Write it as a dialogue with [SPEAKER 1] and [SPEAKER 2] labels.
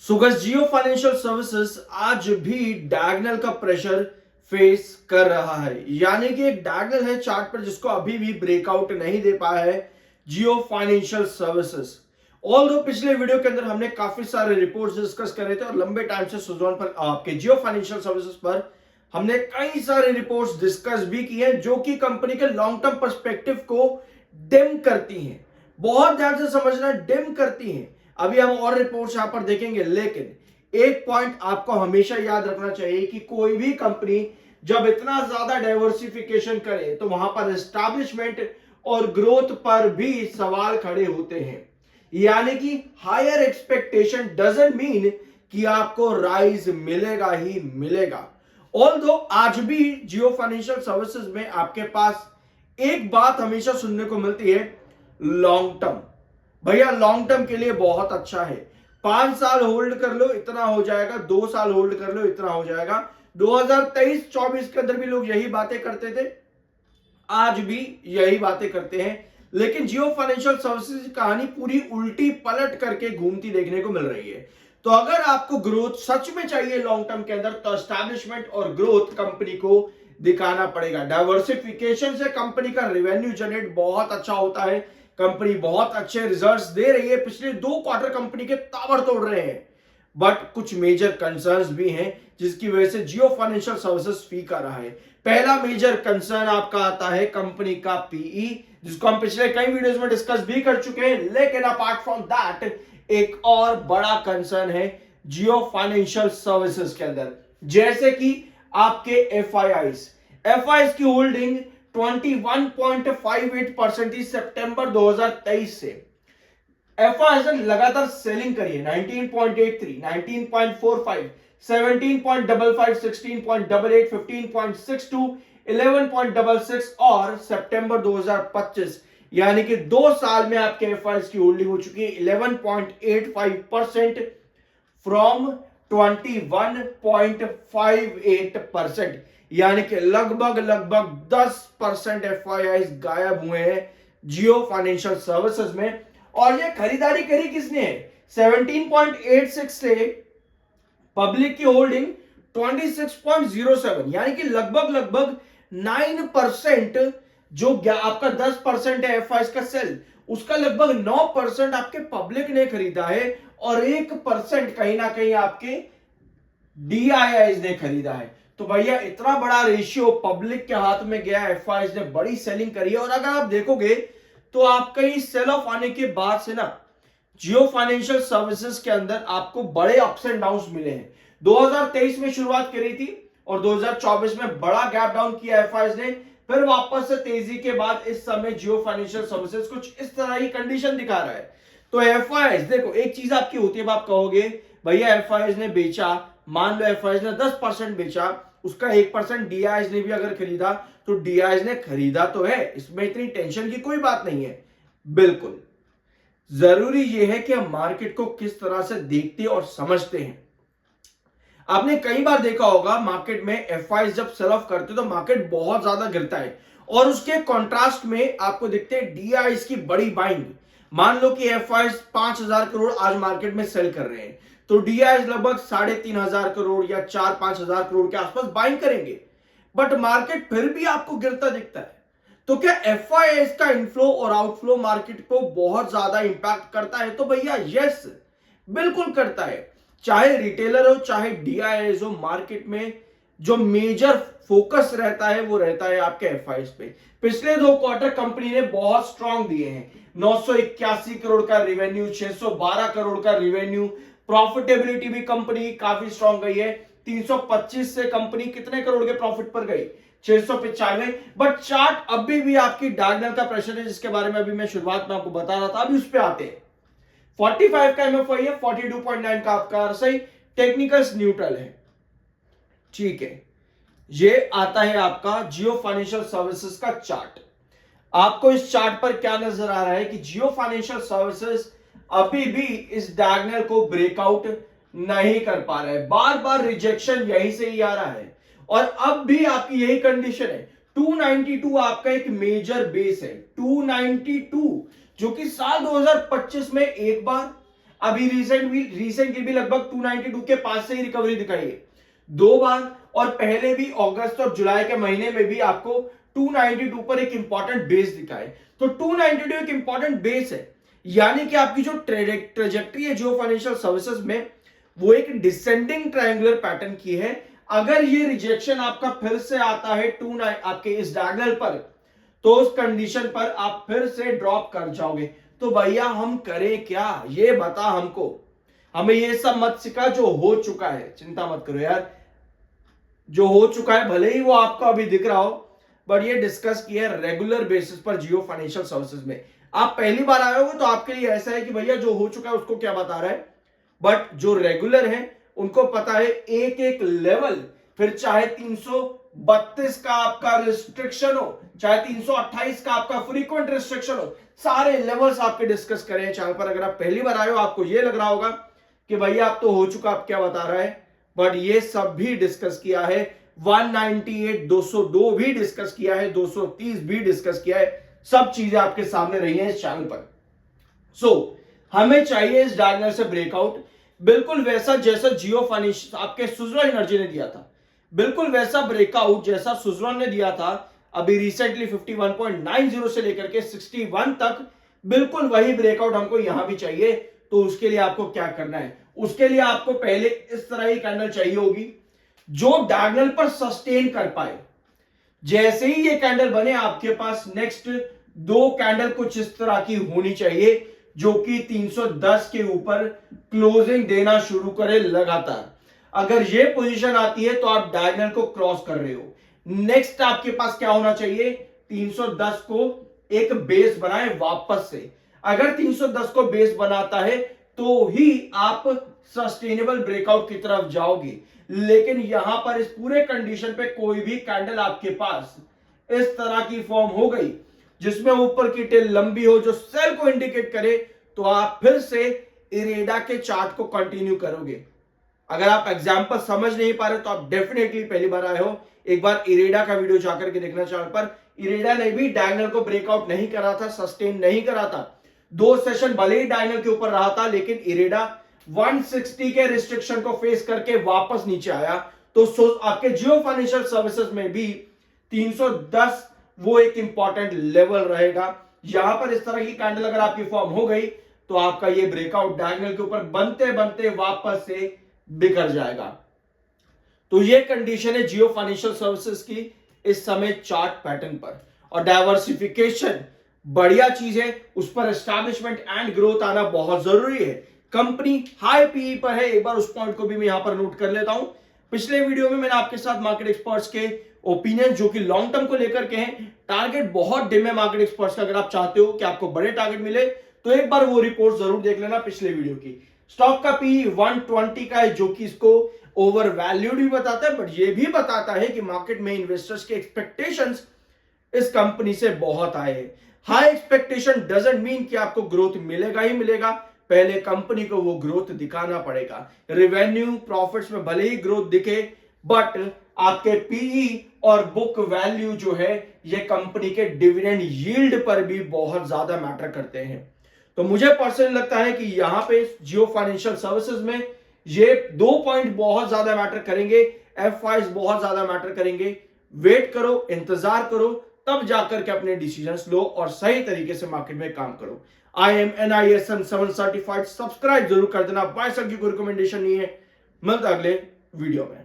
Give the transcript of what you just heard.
[SPEAKER 1] So guys, जियो financial services आज भी diagonal का प्रेशर फेस कर रहा है। यानी कि एक डायगोनल है चार्ट पर जिसको अभी भी ब्रेकआउट नहीं दे पाया है जियो फाइनेंशियल सर्विसेज। ऑल्दो पिछले वीडियो के अंदर हमने काफी सारे रिपोर्ट्स डिस्कस कर रहे थे और लंबे टाइम से सुजोन पर आपके जियो फाइनेंशियल सर्विसेज पर हमने कई सारे रिपोर्ट्स डिस्कस भी की हैं जो कि कंपनी के लॉन्ग टर्म पर्सपेक्टिव को डिम करती हैं। बहुत ध्यान से समझना, डिम करती हैं। अभी हम और रिपोर्ट्स यहां पर देखेंगे, लेकिन एक पॉइंट आपको हमेशा याद रखना चाहिए कि कोई भी कंपनी जब इतना ज्यादा डाइवर्सिफिकेशन करे तो वहां पर एस्टैब्लिशमेंट और ग्रोथ पर भी सवाल खड़े होते हैं। यानी कि हायर एक्सपेक्टेशन डजंट मीन कि आपको राइज मिलेगा ही मिलेगा। ऑल्दो आज भी जियो फाइनेंशियल सर्विसेज में आपके पास एक बात हमेशा सुनने को मिलती है, लॉन्ग टर्म। भैया लॉन्ग टर्म के लिए बहुत अच्छा है, 5 साल होल्ड कर लो इतना हो जाएगा, 2 साल होल्ड कर लो इतना हो जाएगा। 2023-24 के अंदर भी लोग यही बातें करते थे, आज भी यही बातें करते हैं। लेकिन जियो फाइनेंशियल सर्विसेज की कहानी पूरी उल्टी पलट करके घूमती देखने को मिल रही है। तो अगर आपको ग्रोथ सच में चाहिए लॉन्ग टर्म के अंदर तो एस्टैब्लिशमेंट और ग्रोथ कंपनी को दिखाना पड़ेगा। डाइवर्सिफिकेशन से कंपनी का रेवेन्यू जनरेट बहुत अच्छा होता है, कंपनी बहुत अच्छे रिजल्ट्स दे रही है, पिछले 2 क्वार्टर कंपनी के ताबड़तोड़ रहे हैं। बट कुछ मेजर कंसर्न्स भी हैं जिसकी वजह से जियो फाइनेंशियल सर्विसेज फीक आ रहा है। पहला मेजर कंसर्न आपका आता है कंपनी का पीई, जिसको हम पिछले कई वीडियोस में डिस्कस भी कर चुके हैं। लेकिन अपार्ट फ्रॉम दैट एक और बड़ा कंसर्न है जियो फाइनेंशियल सर्विसेज के अंदर, जैसे कि आपके एफआईआईज की होल्डिंग 21.58% थी सितंबर 2023 से। एफआईआईज ने लगातार सेलिंग करी है, 19.83, 19.45, 17.55, 16.88, 15.62, 11.66 और सितंबर 2025 यानी कि 2 साल में आपके एफआईआईज की होल्डिंग हो चुकी है 11.85% फ्रॉम 21.58%। यानी कि लगभग 10% एफआईआईज गायब हुए हैं जियो फाइनेंशियल सर्विसेज में। और ये खरीदारी करी किसने? 17.86 से पब्लिक की होल्डिंग 26.07, यानी कि लगभग 9%। जो आपका 10% है एफआईआईज का सेल, उसका लगभग 9% आपके पब्लिक ने खरीदा है और 1% कहीं ना कहीं आपके डीआईआईज ने खरीदा है। तो भैया इतना बड़ा रेशियो पब्लिक के हाथ में गया, एफआईआईज ने बड़ी सेलिंग करी है। और अगर आप देखोगे तो आपका ये सेल ऑफ आने के बाद से ना जियो फाइनेंशियल सर्विसेज के अंदर आपको बड़े अप्स एंड डाउन्स मिले हैं। 2023 में शुरुआत करी थी और 2024 में बड़ा गैप डाउन किया एफआईआईज ने, फिर वापस से तेजी के बाद इस समय जियो फाइनेंशियल सर्विसेज कुछ इस तरह की कंडीशन दिखा रहा है। तो एफआईआईज देखो, एक चीज आपकी होती है, आप कहोगे भैया एफआईआईज ने बेचा, मान लो एफआईआईज ने 10% बेचा, उसका 1% डीआईआईज ने भी अगर खरीदा तो डीआईआईज ने खरीदा तो है, इसमें इतनी टेंशन की कोई बात नहीं है। बिल्कुल जरूरी यह है कि हम मार्केट को किस तरह से देखते और समझते हैं। आपने कई बार देखा होगा मार्केट में एफआईआईज जब सेल ऑफ करते तो मार्केट बहुत ज्यादा गिरता है और उसके कॉन्ट्रास्ट में आपको दिखते हैं डीआईआईज की बड़ी बाइंग। मान लो कि एफआईआईज 5,000 करोड़ आज मार्केट में सेल कर रहे हैं तो डीआईआईज लगभग 3,500 करोड़ या 4-5 हजार करोड़ के आसपास बाइंग करेंगे, बट मार्केट फिर भी आपको गिरता दिखता है। तो क्या एफआईआईज का इनफ्लो और आउटफ्लो मार्केट को बहुत ज्यादा इंपैक्ट करता है? तो भैया यस, बिल्कुल करता है। चाहे रिटेलर हो चाहे डीआईआईज हो, मार्केट में जो मेजर फोकस रहता है वो रहता है आपके एफआईआईज पे। पिछले 2 क्वार्टर कंपनी ने बहुत स्ट्रांग दिए हैं, 981 करोड़ का रेवेन्यू, 612 करोड़ का रेवेन्यू। प्रॉफिटेबिलिटी भी कंपनी काफी स्ट्रांग गई है, 325 से कंपनी कितने करोड़ के प्रॉफिट पर गई? 695। बट चार्ट अभी भी आपकी डायगोनल का प्रेशर है, जिसके बारे में अभी मैं शुरुआत में आपको बता रहा था, अभी उस पर आते हैं। 45 का एमएफआई है, 42.9 का आपका सही टेक्निकल्स न्यूट्रल है, ठीक है। ये आता है आपका जियो फाइनेंशियल सर्विसेज का चार्ट। आपको इस चार्ट पर क्या नजर आ रहा है कि जियो फाइनेंशियल सर्विसेज अभी भी इस डायगोनल को ब्रेकआउट नहीं कर पा रहा है, बार बार रिजेक्शन यहीं से ही आ रहा है और अब भी आपकी यही कंडीशन है। 292 आपका एक मेजर बेस है, 292, जो कि साल 2025 में एक बार, अभी रिसेंटली भी लगभग 292 के पास से ही रिकवरी दिखाई है 2 बार, और पहले भी अगस्त और जुलाई के महीने में भी आपको 292 पर एक इंपॉर्टेंट बेस दिखा है। तो 292 एक इंपॉर्टेंट बेस है, यानी कि आपकी जो ट्रेजेक्ट्री है जियो फाइनेंशियल सर्विसेज में, वो एक डिसेंडिंग ट्रायंगुलर पैटर्न की है। अगर ये रिजेक्शन आपका फिर से आता है आपके इस डायगोनल पर, तो उस कंडीशन पर आप फिर से ड्रॉप कर जाओगे। तो भैया हम करें क्या, ये बता हमको। हमें ये सब मत सिखा, जो हो चुका है चिंता मत करो यार, जो हो चुका है भले ही वो आपको अभी दिख रहा हो, बट ये डिस्कस किया है रेगुलर बेसिस पर जियो फाइनेंशियल सर्विसेज में। आप पहली बार आए हो तो आपके लिए ऐसा है कि भैया जो हो चुका है उसको क्या बता रहा है, बट जो रेगुलर है उनको पता है एक एक लेवल, फिर चाहे 332 का आपका रिस्ट्रिक्शन हो, चाहे 328 का आपका फ्रीक्वेंट रिस्ट्रिक्शन हो, सारे लेवल्स आपके डिस्कस करें चैनल पर। अगर आप पहली बार आए हो आपको ये लग रहा होगा कि भैया आप तो हो चुका, आप क्या बता रहा है, बट ये सब भी डिस्कस किया है। 198 202 भी डिस्कस किया है, 230 भी डिस्कस किया है, सब चीजें आपके सामने रही हैं इस चैनल पर। हमें चाहिए इस डायगोनल से ब्रेकआउट, बिल्कुल वैसा जैसा जियो फाइनेंशियल आपके सुजलॉन एनर्जी ने दिया था, बिल्कुल वैसा ब्रेकआउट जैसा सुजलॉन ने दिया था अभी रिसेंटली 51.90 से लेकर के 61 तक, बिल्कुल वही ब्रेकआउट हमको यहां भी चाहिए। तो उसके लिए आपको क्या करना है, उसके लिए आपको पहले इस तरह की कैंडल चाहिए होगी जो डायगोनल पर सस्टेन कर पाए। जैसे ही ये कैंडल बने आपके पास नेक्स्ट 2 कैंडल कुछ इस तरह की होनी चाहिए जो कि 310 के ऊपर क्लोजिंग देना शुरू करे लगातार। अगर ये पोजीशन आती है तो आप डायगोनल को क्रॉस कर रहे हो। नेक्स्ट आपके पास क्या होना चाहिए, 310 को एक बेस बनाए वापस से। अगर 310 को बेस बनाता है तो ही आप सस्टेनेबल ब्रेकआउट की तरफ जाओगे, लेकिन यहां पर इस पूरे कंडीशन पे कोई भी कैंडल आपके पास इस तरह की फॉर्म हो गई जिसमें ऊपर की टेल लंबी हो जो सेल को इंडिकेट करे, तो आप फिर से इरेडा के चार्ट को कंटिन्यू करोगे। अगर आप एग्जांपल समझ नहीं पा रहे तो आप डेफिनेटली पहली बार आए हो, एक बार इरेडा का वीडियो जाकर के देखना चैनल पर। इरेडा ने भी डायगोनल को ब्रेकआउट नहीं करा था, सस्टेन नहीं करा था। 2 सेशन भले ही डायगोनल के ऊपर रहा था, लेकिन इरेडा 160 के रिस्ट्रिक्शन को फेस करके वापस नीचे आया। तो आपके जियो फाइनेंशियल सर्विसेज में भी 310 वो एक इंपॉर्टेंट लेवल रहेगा। यहां पर इस तरह की कैंडल अगर आपकी फॉर्म हो गई तो आपका ये ब्रेकआउट डायगोनल के ऊपर बनते बनते वापस से बिखर जाएगा। तो ये कंडीशन है जियो फाइनेंशियल सर्विसेज की इस समय चार्ट पैटर्न पर। और डाइवर्सिफिकेशन बढ़िया चीज है, उस पर एस्टैब्लिशमेंट एंड ग्रोथ आना बहुत जरूरी है। कंपनी हाई पीई पर है, एक बार उस पॉइंट को भी मैं यहां पर नोट कर लेता हूं। पिछले वीडियो में मैंने आपके साथ मार्केट एक्सपर्ट्स के ओपिनियन जो कि लॉन्ग टर्म को लेकर के हैं, टारगेट बहुत डिम है मार्केट एक्सपर्ट्स का। अगर आप चाहते हो कि आपको बड़े टारगेट मिले तो एक बार वो रिपोर्ट जरूर देख लेना पिछले वीडियो की। स्टॉक का पी 120 का है जो कि इसको ओवर वैल्यूड भी बताता है, बट ये भी बताता है कि मार्केट में इन्वेस्टर्स के एक्सपेक्टेशंस इस कंपनी से बहुत आए हैं। हाई एक्सपेक्टेशन डजंट मीन कि आपको ग्रोथ मिलेगा ही मिलेगा, पहले कंपनी को वो ग्रोथ दिखाना पड़ेगा। रेवेन्यू प्रॉफिट्स में भले ही ग्रोथ दिखे, बट आपके पीई और बुक वैल्यू जो है ये कंपनी के डिविडेंड यील्ड पर भी बहुत ज्यादा मैटर करते हैं। तो मुझे पर्सनली लगता है कि यहां पे जियो फाइनेंशियल सर्विसेज में ये 2 पॉइंट बहुत ज्यादा मैटर करेंगे, एफआईज बहुत ज्यादा मैटर करेंगे। वेट करो, इंतजार करो, तब जाकर के अपने डिसीजंस लो और सही तरीके से मार्केट में काम करो। IMNISM 7 सर्टिफाइड, सब्सक्राइब जरूर कर देना। बाय सर की कोई रिकमेंडेशन नहीं है। मिलता अगले वीडियो में।